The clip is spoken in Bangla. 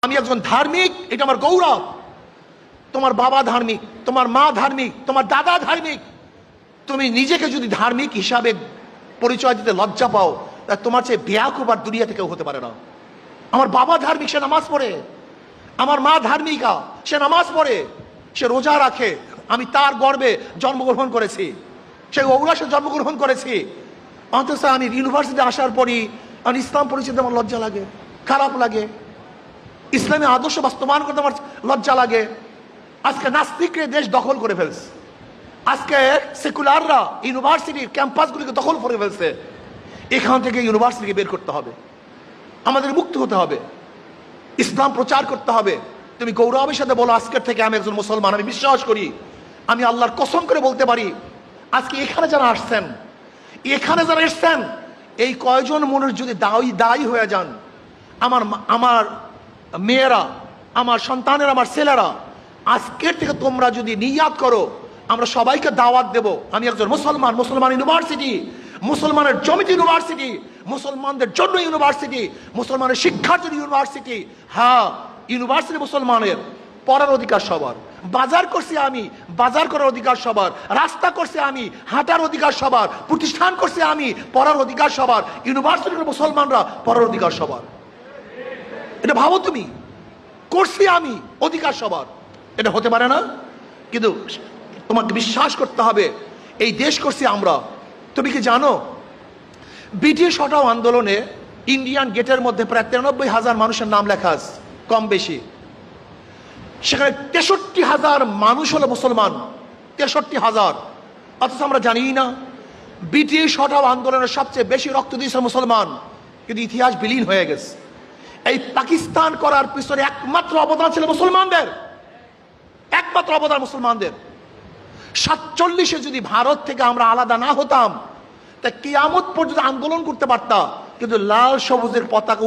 আমি একজন ধার্মিক, এটা আমার গৌরব। তোমার বাবা ধার্মিক, তোমার মা ধার্মিক, তোমার দাদা ধার্মিক। তুমি নিজেকে যদি ধার্মিক হিসাবে পরিচয় দিতে লজ্জা পাও, তা তোমার চেয়ে বেয়াকুব আর দুনিয়া থেকেও হতে পারে না। আমার বাবা ধার্মিক, সে নামাজ পড়ে। আমার মা ধার্মিকা, সে নামাজ পড়ে, সে রোজা রাখে। আমি তার গর্বে জন্মগ্রহণ করেছি, সে ঔরাসে জন্মগ্রহণ করেছি। অথচ আমি ইউনিভার্সিটি আসার পরই আমি ইসলাম পরিচিত, আমার লজ্জা লাগে, খারাপ লাগে। ইসলামী আদর্শ বাস্তবায়ন করতে আমার লজ্জা লাগে। আজকে নাস্তিকরা দেশ দখল করে ফেলছে, আজকে সেকুলাররা ইউনিভার্সিটির ক্যাম্পাসগুলিকে দখল করে ফেলছে। এখান থেকে ইউনিভার্সিটিকে বের করতে হবে, আমাদের মুক্ত হতে হবে, ইসলাম প্রচার করতে হবে। তুমি গৌরবের সাথে বলো, আজকের থেকে আমি একজন মুসলমান। আমি বিশ্বাস করি, আমি আল্লাহর কসম করে বলতে পারি, আজকে এখানে যারা আসছেন, এখানে যারা এসছেন, এই কয়জন মানুষ যদি দায়ী হয়ে যান, আমার মেয়েরা, আমার সন্তানের, আমার ছেলেরা, আজকের থেকে তোমরা যদি নিয়াত করো, আমরা সবাইকে দাওয়াত দেব। আমি একজন মুসলমান, মুসলমান ইউনিভার্সিটি, মুসলমানের জমিতে ইউনিভার্সিটি, মুসলমানদের জন্য ইউনিভার্সিটি, মুসলমানের শিক্ষার জন্য ইউনিভার্সিটি। হ্যাঁ, ইউনিভার্সিটি মুসলমানের, পড়ার অধিকার সবার। বাজার করছি আমি, বাজার করার অধিকার সবার। রাস্তা করছি আমি, হাঁটার অধিকার সবার। প্রতিষ্ঠান করছি আমি, পড়ার অধিকার সবার। ইউনিভার্সিটির মুসলমানরা, পড়ার অধিকার সবার। এটা ভাবো তুমি, করছি আমি, অধিকার সবার। এটা হতে পারে না। কিন্তু তোমাকে বিশ্বাস করতে হবে, এই দেশ করছি আমরা। তুমি কি জানো, ব্রিটিশ হটাও আন্দোলনে ইন্ডিয়ান গেটের মধ্যে প্রায় 93,000 মানুষের নাম লেখা আছে, কম বেশি। সেখানে 63,000 মানুষ হলো মুসলমান, 63,000। অথচ আমরা জানি না, ব্রিটিশ হটাও আন্দোলনের সবচেয়ে বেশি রক্ত দিয়েছে মুসলমান, কিন্তু ইতিহাস বিলীন হয়ে গেছে। এই পাকিস্তান করার পিছনে একমাত্র অবদান ছিল মুসলমানদের, একমাত্র অবদান মুসলমানদের। 47-এ যদি ভারত থেকে আমরা আলাদা না হতাম, তা কিয়ামত পর্যন্ত আন্দোলন করতে পারতাম, কিন্তু লাল সবুজের পতাকা